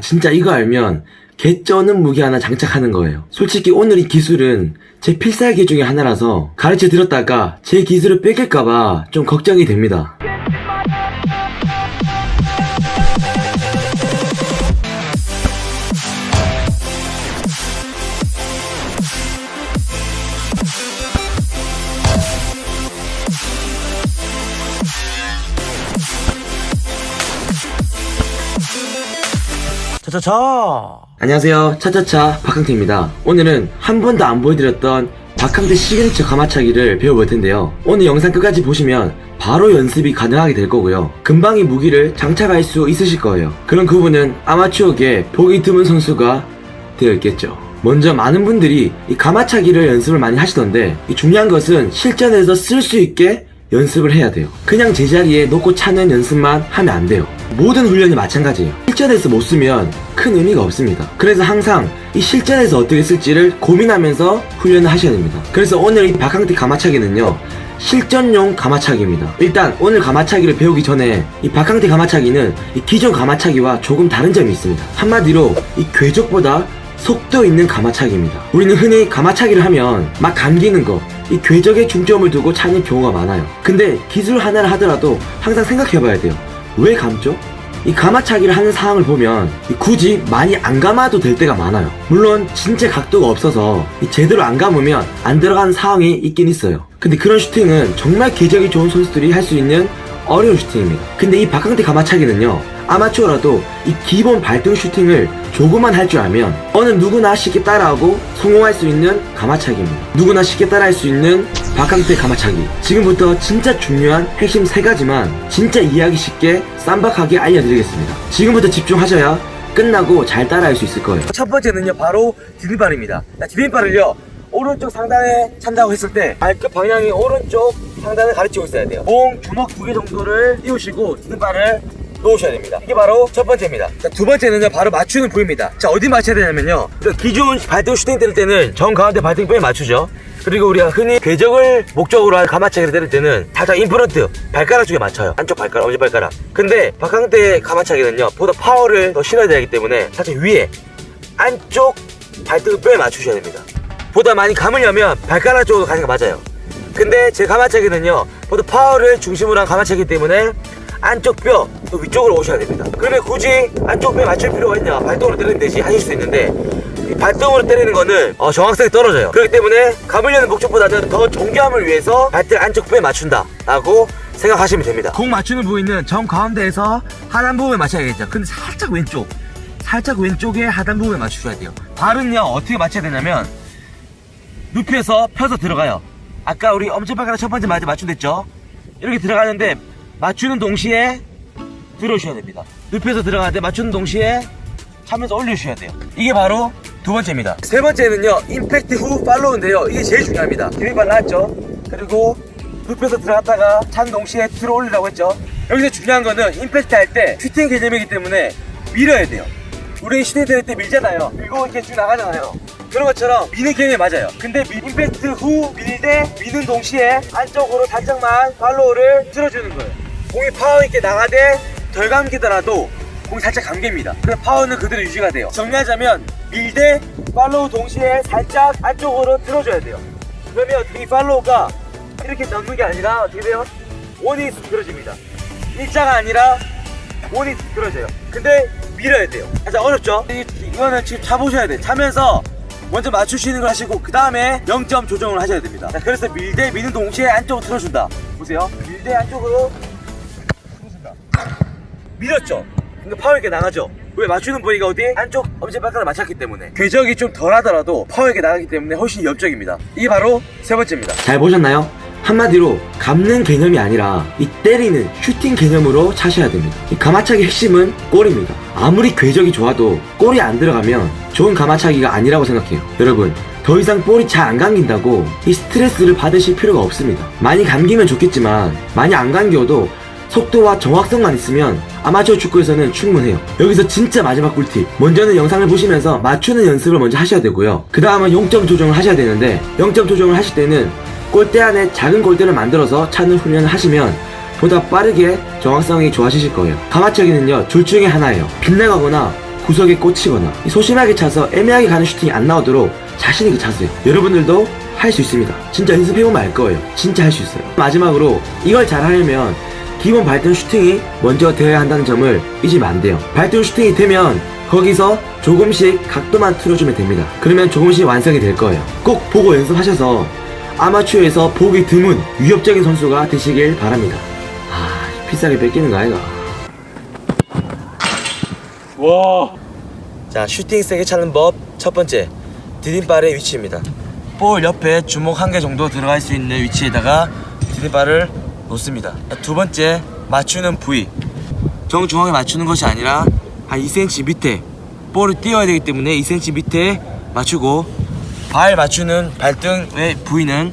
진짜 이거 알면 개쩌는 무기 하나 장착하는 거예요. 솔직히 오늘 이 기술은 제 필살기 중에 하나라서 가르쳐 드렸다가 제 기술을 뺏길까봐 좀 걱정이 됩니다. 안녕하세요, 차차차 박항태입니다. 오늘은 한 번도 안 보여드렸던 박항태 시그니처 가마차기를 배워볼 텐데요. 오늘 영상 끝까지 보시면 바로 연습이 가능하게 될 거고요. 금방 이 무기를 장착할 수 있으실 거예요. 그런 부분은 아마추어계 보기 드문 선수가 되어 있겠죠. 먼저 많은 분들이 이 가마차기를 연습을 많이 하시던데, 이 중요한 것은 실전에서 쓸 수 있게 연습을 해야 돼요. 그냥 제자리에 놓고 차는 연습만 하면 안 돼요. 모든 훈련이 마찬가지예요. 실전에서 못 쓰면 큰 의미가 없습니다. 그래서 항상 이 실전에서 어떻게 쓸지를 고민하면서 훈련을 하셔야 됩니다. 그래서 오늘 이 박항태 가마차기는요, 실전용 가마차기입니다. 일단 오늘 가마차기를 배우기 전에 이 박항태 가마차기는 이 기존 가마차기와 조금 다른 점이 있습니다. 한마디로 이 궤적보다 속도 있는 가마차기입니다. 우리는 흔히 가마차기를 하면 막 감기는 거, 이 궤적에 중점을 두고 차는 경우가 많아요. 근데 기술 하나를 하더라도 항상 생각해봐야 돼요. 왜 감죠? 이 가마차기를 하는 상황을 보면 굳이 많이 안 감아도 될 때가 많아요. 물론 진짜 각도가 없어서 제대로 안 감으면 안 들어가는 상황이 있긴 있어요. 근데 그런 슈팅은 정말 궤적이 좋은 선수들이 할 수 있는 어려운 슈팅입니다. 근데 이 박항태 가마차기는요, 아마추어라도 이 기본 발등 슈팅을 조금만 할 줄 알면 어느 누구나 쉽게 따라하고 성공할 수 있는 가마차기입니다. 누구나 쉽게 따라할 수 있는 박항태 가마차기. 지금부터 진짜 중요한 핵심 3가지만 진짜 이해하기 쉽게 쌈박하게 알려드리겠습니다. 지금부터 집중하셔야 끝나고 잘 따라할 수 있을 거예요. 첫 번째는요, 바로 디딤발입니다. 디딤발을요, 오른쪽 상단에 찬다고 했을 때 발끝 방향이 오른쪽 상단을 가르치고 있어야 돼요. 공 주먹 2개 정도를 띄우시고 디딤발을 놓으셔야 됩니다. 이게 바로 첫 번째입니다. 자, 두 번째는요, 바로 맞추는 부위입니다. 자, 어디 맞춰야 되냐면요, 기존 발등 슈팅 때릴 때는 정 가운데 발등뼈에 맞추죠. 그리고 우리가 흔히 궤적을 목적으로 한 가마차기를 때릴 때는 살짝 인프런트 발가락 쪽에 맞춰요. 안쪽 발가락, 엄지발가락. 근데 박항태 가마차기는요, 보다 파워를 더 실어야 되기 때문에 살짝 위에 안쪽 발등뼈에 맞추셔야 됩니다. 보다 많이 감으려면 발가락 쪽으로 가는 게 맞아요. 근데 제 가마차기는요, 보다 파워를 중심으로 한 가마차기이기 때문에 안쪽 뼈 위쪽으로 오셔야 됩니다. 그러면 굳이 안쪽 뼈에 맞출 필요가 있냐, 발등으로 때리면 되지 하실 수 있는데, 이 발등으로 때리는 거는 정확성이 떨어져요. 그렇기 때문에 감으려는 목적보다는 더 정교함을 위해서 발등 안쪽 뼈에 맞춘다 라고 생각하시면 됩니다. 공 맞추는 부위는 정 가운데에서 하단 부분에 맞춰야겠죠. 근데 살짝 왼쪽에 하단 부분에 맞추셔야 돼요. 발은요, 어떻게 맞춰야 되냐면 눕혀서 펴서 들어가요. 아까 우리 엄지발가락 첫 번째 맞춤됐죠? 이렇게 들어가는데 맞추는 동시에 들어오셔야 됩니다. 눕혀서 들어가는데 맞추는 동시에 차면서 올려주셔야 돼요. 이게 바로 두 번째입니다. 세 번째는요, 임팩트 후 팔로우인데요, 이게 제일 중요합니다. 디딤발 나왔죠? 그리고 눕혀서 들어갔다가 찬 동시에 들어 올리라고 했죠? 여기서 중요한 거는 임팩트 할 때 슈팅 개념이기 때문에 밀어야 돼요. 우리 슈팅 때릴 때 밀잖아요. 밀고 이렇게 쭉 나가잖아요. 그런 것처럼 미는 개념이 맞아요. 근데 임팩트 후 밀 때 미는 동시에 안쪽으로 살짝만 팔로우를 들어주는 거예요. 공이 파워 있게 나가되 덜 감기더라도 공이 살짝 감깁니다. 그럼 파워는 그대로 유지가 돼요. 정리하자면 밀 때 팔로우 동시에 살짝 안쪽으로 들어줘야 돼요. 그러면 이 팔로우가 이렇게 넣는 게 아니라 어떻게 돼요? 원이 들어집니다. 일자가 아니라 원이 들어져요. 근데 밀어야 돼요. 살짝 어렵죠? 이거는 지금 차보셔야 돼요. 차면서 먼저 맞추시는 걸 하시고 그 다음에 0점 조정을 하셔야 됩니다. 자, 그래서 밀대 미는 동시에 안쪽으로 틀어준다. 보세요. 밀대 안쪽으로 틀어준다. 밀었죠? 근데 파워 있게 나가죠? 왜? 맞추는 부위가 어디? 안쪽 엄지발가락 맞췄기 때문에. 궤적이 좀 덜 하더라도 파워 있게 나가기 때문에 훨씬 옆적입니다. 이게 바로 세 번째입니다. 잘 보셨나요? 한마디로 감는 개념이 아니라 이 때리는 슈팅 개념으로 차셔야 됩니다. 이 가마차기 핵심은 골입니다. 아무리 궤적이 좋아도 골이 안 들어가면 좋은 가마차기가 아니라고 생각해요. 여러분, 더 이상 볼이 잘 안 감긴다고 이 스트레스를 받으실 필요가 없습니다. 많이 감기면 좋겠지만 많이 안 감겨도 속도와 정확성만 있으면 아마추어 축구에서는 충분해요. 여기서 진짜 마지막 꿀팁, 먼저는 영상을 보시면서 맞추는 연습을 먼저 하셔야 되고요. 그 다음은 0점 조정을 하셔야 되는데, 0점 조정을 하실 때는 골대 안에 작은 골대를 만들어서 차는 훈련을 하시면 보다 빠르게 정확성이 좋아지실 거예요. 가마차기는요, 둘 중에 하나예요. 빗나가거나 구석에 꽂히거나 소심하게 차서 애매하게 가는 슈팅이 안 나오도록 자신있게 차세요. 여러분들도 할 수 있습니다. 진짜 연습해보면 알 거예요. 진짜 할 수 있어요. 마지막으로 이걸 잘하려면 기본 발등 슈팅이 먼저 되어야 한다는 점을 잊으면 안 돼요. 발등 슈팅이 되면 거기서 조금씩 각도만 틀어주면 됩니다. 그러면 조금씩 완성이 될 거예요. 꼭 보고 연습하셔서 아마추어에서 보기 드문 위협적인 선수가 되시길 바랍니다. 비싸게 뺏기는 거 아이가? 와. 자, 슈팅 세게 차는 법 첫 번째, 디딤발의 위치입니다. 볼 옆에 주먹 한 개 정도 들어갈 수 있는 위치에다가 디딤발을 놓습니다. 두 번째, 맞추는 부위. 정중앙에 맞추는 것이 아니라 한 2cm 밑에 볼을 띄워야 되기 때문에 2cm 밑에 맞추고, 발 맞추는 발등의 부위는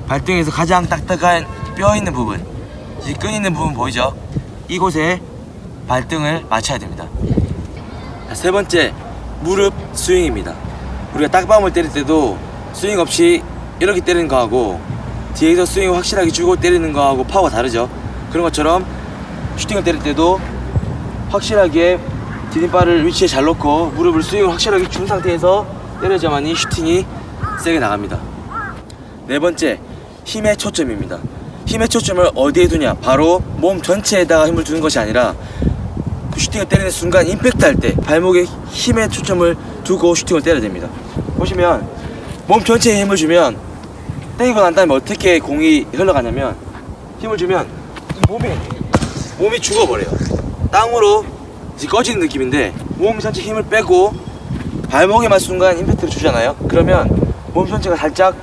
발등에서 가장 딱딱한 뼈 있는 부분, 이 끈 있는 부분 보이죠? 이곳에 발등을 맞춰야 됩니다. 세 번째, 무릎 스윙입니다. 우리가 딱밤을 때릴 때도 스윙 없이 이렇게 때리는 거하고 뒤에서 스윙을 확실하게 주고 때리는 거하고 파워가 다르죠. 그런 것처럼 슈팅을 때릴 때도 확실하게 디딤발을 위치에 잘 놓고 무릎을 스윙을 확실하게 준 상태에서 때려야만이 슈팅이 세게 나갑니다. 네 번째, 힘의 초점입니다. 힘의 초점을 어디에 두냐? 바로 몸 전체에다가 힘을 두는 것이 아니라 그 슈팅을 때리는 순간 임팩트 할 때 발목에 힘의 초점을 두고 슈팅을 때려야 됩니다. 보시면 몸 전체에 힘을 주면 때리고 난 다음에 어떻게 공이 흘러가냐면, 힘을 주면 몸이 죽어버려요. 땅으로 이제 꺼지는 느낌인데 몸 전체 힘을 빼고 발목에만 순간 임팩트를 주잖아요. 그러면 몸 전체가 살짝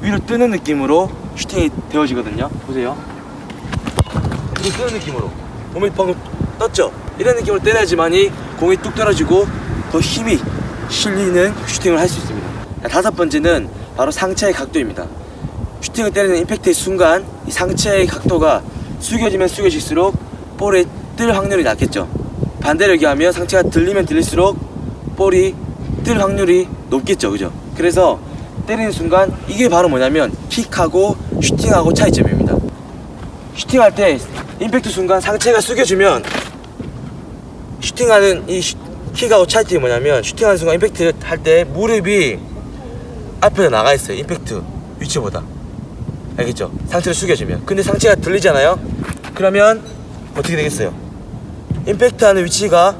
위로 뜨는 느낌으로 슈팅이 되어지거든요. 보세요. 위로 뜨는 느낌으로 몸이 방금 떴죠? 이런 느낌으로 때려야지만이 공이 뚝 떨어지고 더 힘이 실리는 슈팅을 할 수 있습니다. 다섯 번째는 바로 상체의 각도입니다. 슈팅을 때리는 임팩트의 순간 이 상체의 각도가 숙여지면 숙여질수록 볼에 뜰 확률이 낮겠죠. 반대로 얘기하면 상체가 들리면 들릴수록 볼이 뜰 확률이 높겠죠. 그죠? 그래서 때리는 순간 이게 바로 뭐냐면 킥하고 슈팅하고 차이점입니다. 슈팅할 때 임팩트 순간 상체가 숙여주면 슈팅하는 이 킥하고 차이점이 뭐냐면, 슈팅하는 순간 임팩트 할 때 무릎이 앞에 나가 있어요. 임팩트 위치보다. 알겠죠? 상체를 숙여주면. 근데 상체가 들리잖아요? 그러면 어떻게 되겠어요? 임팩트 하는 위치가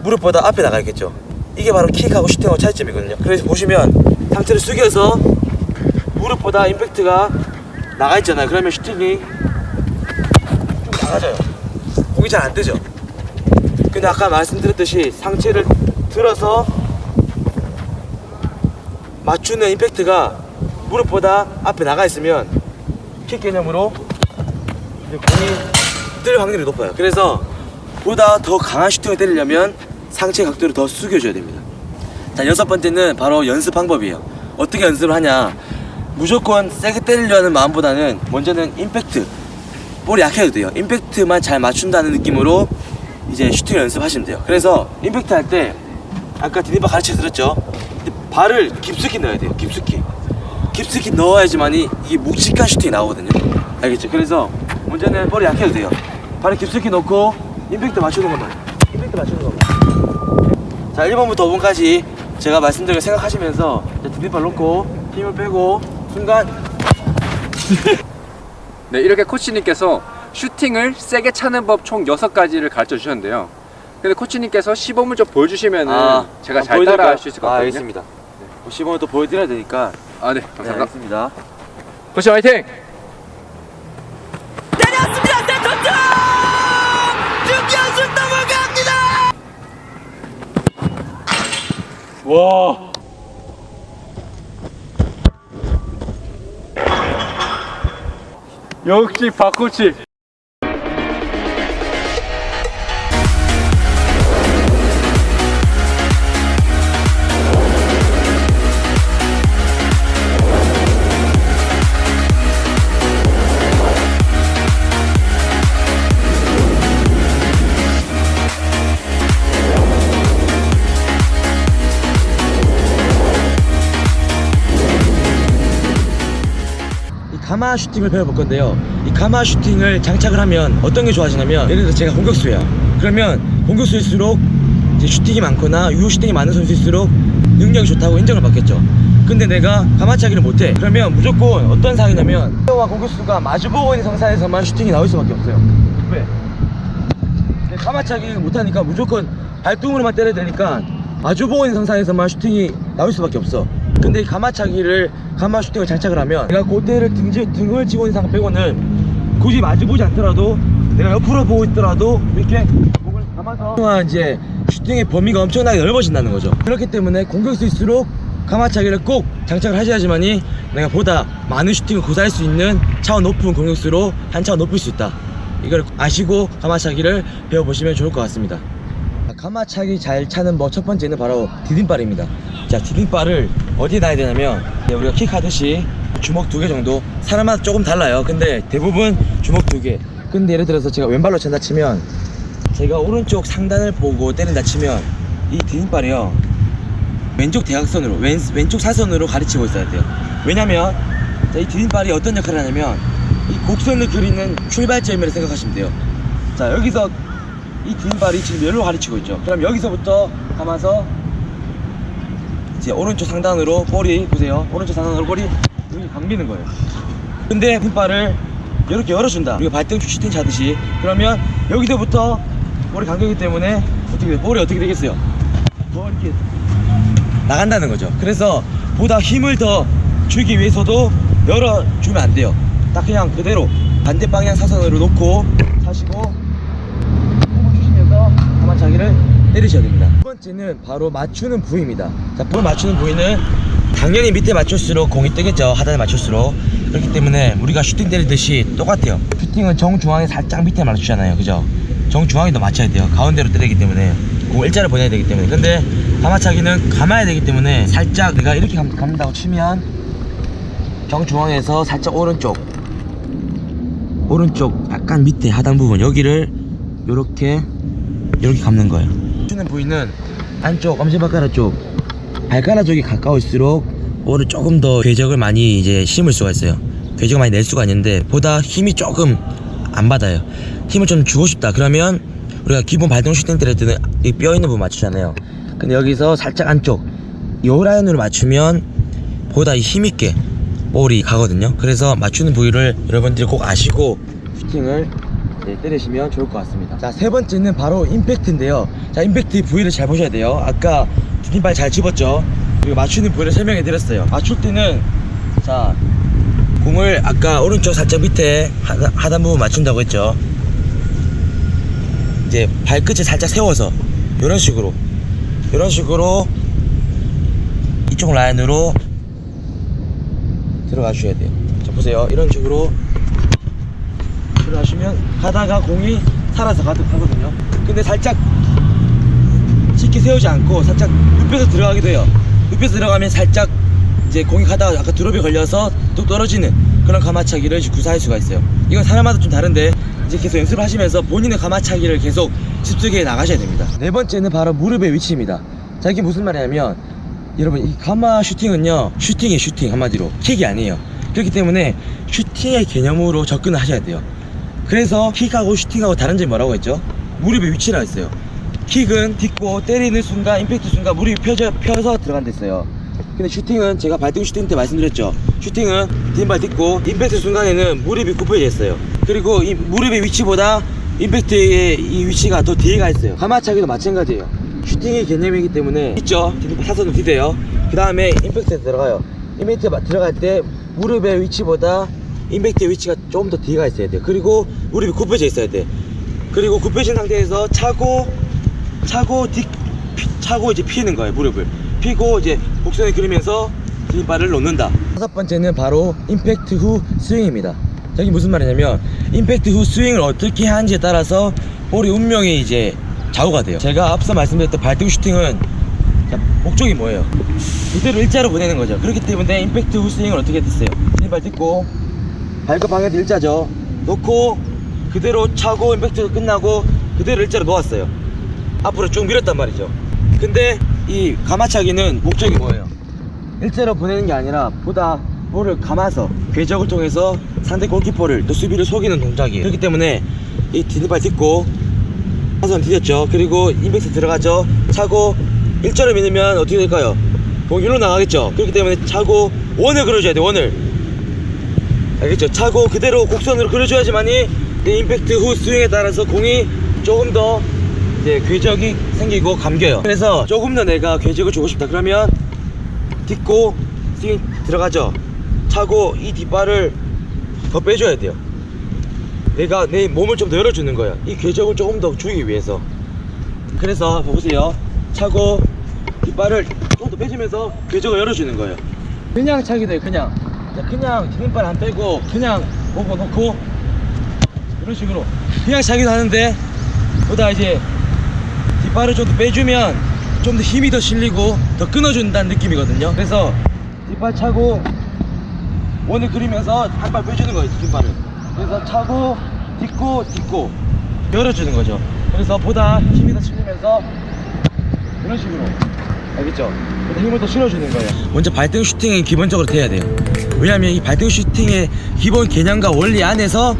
무릎보다 앞에 나가 있겠죠? 이게 바로 킥하고 슈팅하고 차이점이거든요. 그래서 보시면 상체를 숙여서 무릎보다 임팩트가 나가 있잖아요. 그러면 슈팅이 좀 나가져요. 공이 잘 안 뜨죠? 근데 아까 말씀드렸듯이 상체를 들어서 맞추는 임팩트가 무릎보다 앞에 나가 있으면 킥 개념으로 이제 공이 뜰 확률이 높아요. 그래서 보다 더 강한 슈팅을 때리려면 상체 각도를 더 숙여줘야 됩니다. 자, 여섯 번째는 바로 연습 방법이에요. 어떻게 연습을 하냐? 무조건 세게 때리려는 마음보다는 먼저는 임팩트, 볼이 약해도 돼요. 임팩트만 잘 맞춘다는 느낌으로 이제 슈팅을 연습하시면 돼요. 그래서 임팩트 할 때 아까 디딤발 가르쳐 드렸죠? 발을 깊숙이 넣어야 돼요. 깊숙이 넣어야지만이 이게 묵직한 슈팅이 나오거든요. 알겠죠? 그래서 먼저는 볼이 약해도 돼요. 발을 깊숙이 넣고 임팩트 맞추는 것만. 자, 1번부터 5번까지 제가 말씀드린 거 생각하시면서 디딤발 놓고 힘을 빼고 순간 네, 이렇게 코치님께서 슈팅을 세게 차는 법 총 6가지를 가르쳐 주셨는데요. 근데 코치님께서 시범을 좀 보여주시면은 제가 잘 따라 할 수 있을 것 같거든요. 알겠습니다. 시범을 또 보여드려야 되니까. 네, 네, 감사합니다. 알겠습니다. 코치 화이팅! 때렸습니다. 대통령! 중견수 넘어갑니다. 와. 역시 박코치. 가마 슈팅을 배워볼 건데요. 이 가마 슈팅을 장착을 하면 어떤 게 좋아지냐면, 예를 들어 제가 공격수예요. 그러면 공격수일수록 이제 슈팅이 많거나 유효 슈팅이 많은 선수일수록 능력이 좋다고 인정을 받겠죠. 근데 내가 가마차기를 못해. 그러면 무조건 어떤 상황이냐면 와 공격수가 마주보고 있는 상태에서만 슈팅이 나올 수밖에 없어요. 왜? 가마차기를 못하니까 무조건 발등으로만 때려야 되니까 마주보고 있는 상태에서만 슈팅이 나올 수밖에 없어. 근데 이 가마 슈팅을 장착을 하면 내가 그때를 등을 치고 있는 상황 빼고는 굳이 마주보지 않더라도 내가 옆으로 보고 있더라도 이렇게 목을 감아서 이제 슈팅의 범위가 엄청나게 넓어진다는 거죠. 그렇기 때문에 공격수일수록 가마차기를 꼭 장착을 하셔야지만이 내가 보다 많은 슈팅을 구사할 수 있는 차원 높은 공격수로 한 차원 높일 수 있다. 이걸 아시고 가마차기를 배워보시면 좋을 것 같습니다. 가마차기 잘 차는 법 첫 번째는 바로 디딤발입니다. 자, 디딤발을 어디에 놔야 되냐면 우리가 킥하듯이 주먹 2개 정도, 사람마다 조금 달라요. 근데 대부분 주먹 2개. 근데 예를 들어서 제가 왼발로 찬다 치면 제가 오른쪽 상단을 보고 때린다 치면 이 디딤발이요 왼쪽 대각선으로 왼쪽 사선으로 가르치고 있어야 돼요. 왜냐면 자, 이 디딤발이 어떤 역할을 하냐면 이 곡선을 그리는 출발점이라고 생각하시면 돼요. 자, 여기서 이 디딤발이 지금 여기로 가르치고 있죠. 그럼 여기서부터 감아서 이제 오른쪽 상단으로 볼이 보세요. 오른쪽 상단으로 볼이 여기 감기는 거예요. 근데 디딤발을 이렇게 열어준다. 우리가 발등 슈팅 차듯이. 그러면 여기서부터 볼이 감기기 때문에 볼이 어떻게 되겠어요? 더 이렇게 나간다는 거죠. 그래서 보다 힘을 더 주기 위해서도 열어주면 안 돼요. 딱 그냥 그대로 반대 방향 사선으로 놓고 차시고 힘을 주시면서 가마차기를 때리셔야 됩니다. 두 번째는 바로 맞추는 부위입니다. 자, 볼 맞추는 부위는 당연히 밑에 맞출수록 공이 뜨겠죠. 하단에 맞출수록. 그렇기 때문에 우리가 슈팅 때리듯이 똑같아요. 슈팅은 정중앙에 살짝 밑에 맞추잖아요. 그죠? 정중앙에도 맞춰야 돼요. 가운데로 때리기 때문에 공을 일자로 보내야 되기 때문에. 근데 가마차기는 감아야 되기 때문에 살짝 내가 이렇게 감는다고 치면 정중앙에서 살짝 오른쪽 약간 밑에 하단 부분 여기를 요렇게 감는 거예요. 주는 부위는 안쪽 엄지발가락 쪽, 발가락 쪽이 가까울수록 볼을 조금 더 궤적을 많이 이제 심을 수가 있어요. 궤적을 많이 낼 수가 있는데 보다 힘이 조금 안 받아요. 힘을 좀 주고 싶다 그러면 우리가 기본 발등 슈팅 때릴 때는 이 뼈 있는 부분 맞추잖아요. 근데 여기서 살짝 안쪽 요 라인으로 맞추면 보다 힘있게 볼이 가거든요. 그래서 맞추는 부위를 여러분들이 꼭 아시고 슈팅을 때리시면 좋을 것 같습니다. 자, 세 번째는 바로 임팩트인데요. 자, 임팩트 부위를 잘 보셔야 돼요. 아까 디딤발 잘 집었죠. 그리고 맞추는 부위를 설명해 드렸어요. 맞출 때는 자, 공을 아까 오른쪽 살짝 밑에 하단 부분 맞춘다고 했죠. 이제 발끝을 살짝 세워서 이런 식으로 이쪽 라인으로 들어가 주셔야 돼요. 자, 보세요. 이런 식으로 들어가시면 가다가 공이 살아서 가거든요. 근데 살짝 쉽게 세우지 않고 살짝 눕혀서 들어가기도 해요. 눕혀서 들어가면 살짝 이제 공이 가다가 아까 드롭이 걸려서 뚝 떨어지는 그런 가마차기를 구사할 수가 있어요. 이건 사람마다 좀 다른데 이제 계속 연습을 하시면서 본인의 가마차기를 계속 습득해 나가셔야 됩니다. 네 번째는 바로 무릎의 위치입니다. 자, 이게 무슨 말이냐면 여러분 이 가마 슈팅은요 슈팅이에요. 슈팅 한마디로 킥이 아니에요. 그렇기 때문에 슈팅의 개념으로 접근을 하셔야 돼요. 그래서 킥하고 슈팅하고 다른 점이 뭐라고 했죠? 무릎의 위치라 했어요. 킥은 딛고 때리는 순간 임팩트 순간 무릎이 펴서 들어간다 했어요. 근데 슈팅은 제가 발등 슈팅 때 말씀드렸죠. 슈팅은 디딤발 딛고 임팩트 순간에는 무릎이 굽혀져 있어요. 그리고 이 무릎의 위치보다 임팩트의 이 위치가 더 뒤에 가 있어요. 가마차기도 마찬가지예요. 슈팅의 개념이기 때문에 있죠. 사선을 디뎌요. 그 다음에 임팩트에 들어가요. 임팩트 들어갈 때 무릎의 위치보다 임팩트의 위치가 조금 더 뒤에 가 있어야 돼요. 그리고 무릎이 굽혀져 있어야 돼. 그리고 굽혀진 상태에서 차고 이제 피는 거예요. 무릎을 피고 이제 곡선을 그리면서 디딤발을 놓는다. 다섯 번째는 바로 임팩트 후 스윙입니다. 여기 무슨 말이냐면 임팩트 후 스윙을 어떻게 하는지에 따라서 볼의 운명이 이제 좌우가 돼요. 제가 앞서 말씀드렸던 발등 슈팅은 목적이 뭐예요? 그대로 일자로 보내는 거죠. 그렇기 때문에 임팩트 후 스윙을 어떻게 했어요? 디딤발 딛고 발끝 방향도 일자죠. 놓고 그대로 차고 임팩트가 끝나고 그대로 일자로 놓았어요. 앞으로 쭉 밀었단 말이죠. 근데 이 가마차기는 목적이 뭐예요? 일자로 보내는 게 아니라 보다 볼을 감아서 궤적을 통해서 상대 골키퍼를 또 수비를 속이는 동작이에요. 그렇기 때문에 이 디딤발 딛고 사선 뒤졌죠. 그리고 임팩트 들어가죠. 차고 일자로 밀면 어떻게 될까요? 공이 일로 나가겠죠. 그렇기 때문에 차고 원을 그려줘야 돼. 원을. 알겠죠? 차고 그대로 곡선으로 그려줘야지만이 그 임팩트 후 스윙에 따라서 공이 조금 더 이제 궤적이 생기고 감겨요. 그래서 조금 더 내가 궤적을 주고 싶다 그러면 딛고 스윙 들어가죠. 차고 이 뒷발을 더 빼줘야 돼요. 내가 내 몸을 좀 더 열어주는 거야. 이 궤적을 조금 더 주기 위해서. 그래서 보세요. 차고 뒷발을 조금 더 빼주면서 궤적을 열어주는 거예요. 그냥 차기 돼요. 그냥 디딤발 안 빼고 그냥 보고 놓고 이런 식으로 그냥 차기도 하는데 보다 이제 뒷발을 좀 더 빼주면 좀 더 힘이 더 실리고 더 끊어준다는 느낌이거든요. 그래서 뒷발 차고 원을 그리면서 한 발 빼주는 거예요. 뒷발을. 그래서 차고 딛고 열어주는 거죠. 그래서 보다 힘이 더 실리면서 이런 식으로. 알겠죠? 보다 힘을 더 실어주는 거예요. 먼저 발등 슈팅이 기본적으로 돼야 돼요. 왜냐면 이 발등 슈팅의 기본 개념과 원리 안에서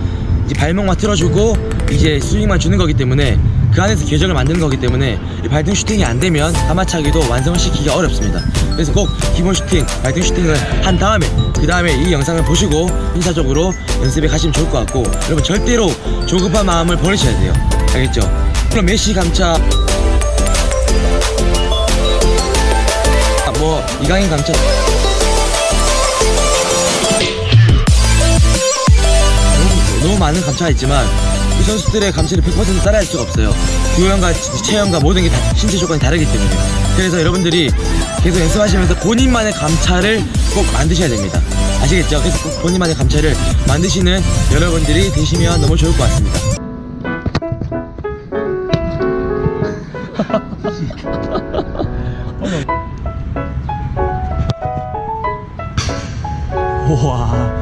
이제 발목만 틀어주고 이제 스윙만 주는 거기 때문에 그 안에서 궤적을 만드는 거기 때문에 이 발등 슈팅이 안 되면 가마차기도 완성을 시키기가 어렵습니다. 그래서 꼭 기본 슈팅, 발등 슈팅을 한 다음에 그 다음에 이 영상을 보시고 인사적으로 연습에 가시면 좋을 것 같고, 여러분 절대로 조급한 마음을 버리셔야 돼요. 알겠죠? 그럼 메시 감차, 뭐 이강인 감차, 너무 많은 감차가 있지만 이 선수들의 감차를 100% 따라할 수가 없어요. 교양과 체형과 모든 게 다 신체 조건이 다르기 때문에. 그래서 여러분들이 계속 연습하시면서 본인만의 감차를 꼭 만드셔야 됩니다. 아시겠죠? 그래서 꼭 본인만의 감차를 만드시는 여러분들이 되시면 너무 좋을 것 같습니다. 와